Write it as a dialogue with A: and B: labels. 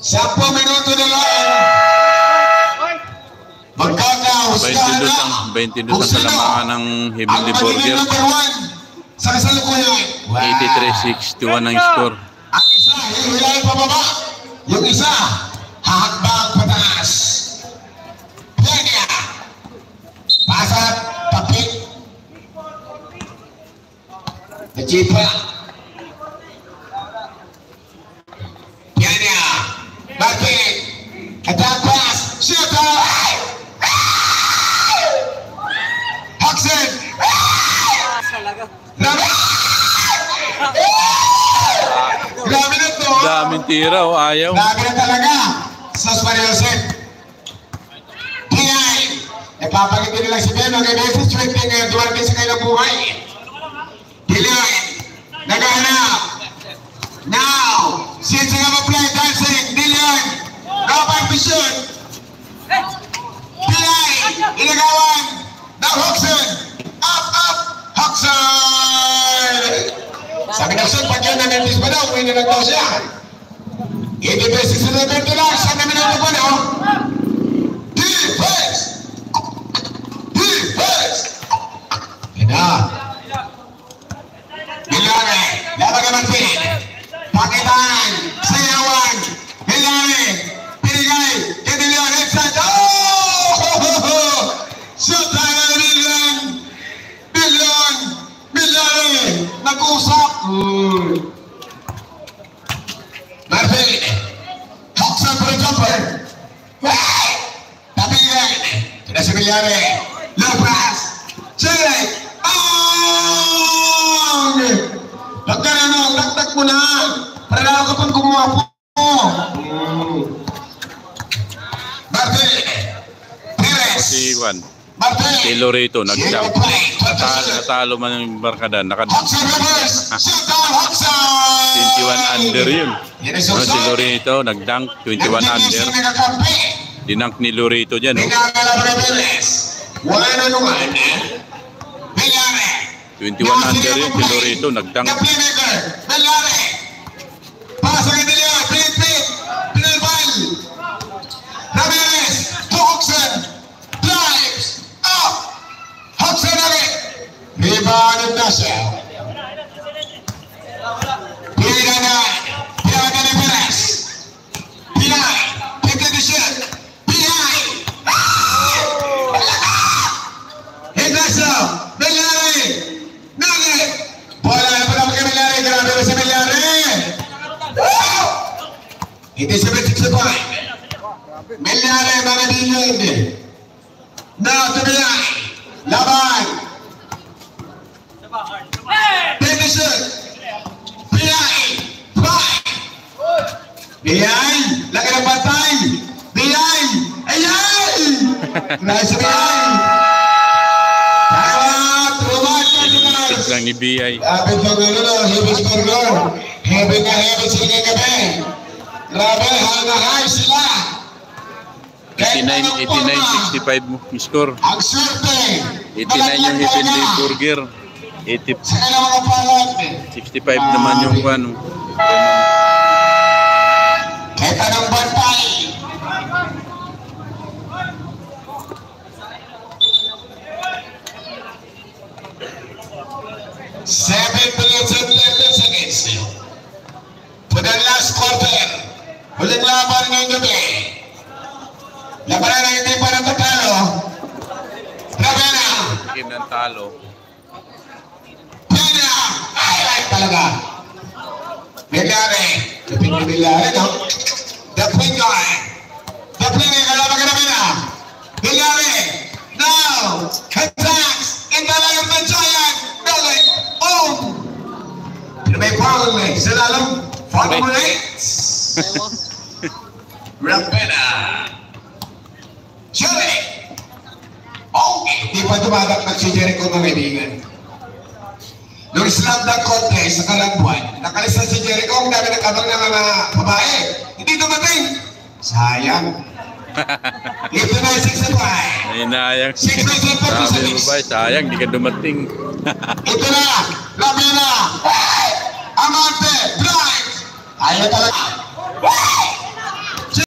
A: 10 minuto na lang. Magkakahusgahan na.
B: 22 ang kalamangan ng Heavenly Burger.
A: Sa kasalukuyan.
B: 83-61 ang score.
A: Ang isa, hihilahin pababa. Yung isa, hahakbang pataas. Penya. Pasat, tapik. Najipa. Penya. Tapik. Attack pass. Shoot out. Huxon. Grabe na to.
B: Daming tira o ayaw.
A: Grabe na talaga. Sos Mariosep. Tingay. Napapagitin nila si Beno. Kaya may swerte ngayon. Duwarte sa kailang buhay. Diloy. Naghanap. Now. Since nga ma-play dancing. Diloy. Kapag vision. Tingay. Ilagawan. Now Huxon. Up. Huxon. Sabi na siya, pag yan nanandis pa daw, may nanagdaw siya. 80 beses na nagdaw lang, 7 minuto pa daw. Defense! Hina. Hilari, labag naman pin. Pakitaan, sayawan. Hilari, pinigay, Kedilion, headset. Oh! Shoot tayo na Hilari, nag-uusap. Marvin, Huxon for a jumper. Tabigan. Kina si Hilari. Low pass. Chile. Pagkaranong, taktak mo na. Para lang ako pang kumuha po. Marvin. Pires.
B: Si Juan. Si Loreto nag-jump. Natalo man yung barkada. Nakadang. 21 under yun. No, si Loreto nag-dunk. 21 under. Dinunk ni Loreto dyan. No? 21 under yun. Si Loreto nag-dunk.
A: Pasa que te lleva, Pinelbal. Ramirez, to Huxon. Drives up. Huxon again. Rebound na siya. Pinagana ni Perez. Pinay. Take the shot. Pinay. Ignacio. Bellari. Nage. Bola na pala kay Bellari. Grabe na si Bellari. Hindi siya may Bellari, mga dilid. Now to Bellari. Laban. Take the shot. Biyay! Biyay! Laki ng patay! Biyay! Ayay! Nice Biyay!
B: Pinag lang ni Biyay.
A: Lapit ng Heaven's Burger. Heaven na heaven sila ng gabi. Grabe, high sila.
B: 89-65 mo score.
A: Ang swerte.
B: 89 yung Heavenly Burger. 65 naman yung ano.
A: Kita ng bantay. Seven minutes and 30 seconds. For the last quarter. Huling laban ngayong gabi. Labanan na hindi pa natatalo. Grabe na.
B: Game ng talo.
A: Highlight talaga. Bellari. Kaping ni Bellari, no? The point guy. The point kalaban ka namin na. Bellari. Now. Attacks. In the line of the giant. Belly. Boom. May foul eh. Sa lalong. Foul mo na Rapena. Chile. Okay. Di pa tumatak si Jericho mga kaibigan. Nung slam dunk contest sa Kalangbuan, nakalista si Jericho, ang dami nagkabang ng mga babae. Hindi dumating. Sayang. Ito na yung 65.
B: Inayang.
A: 6-9-7-4-6.
B: Sabi mo ba, sayang, di ka dumating.
A: Ito na. Labina. Amante. Drive. Ayaw talaga.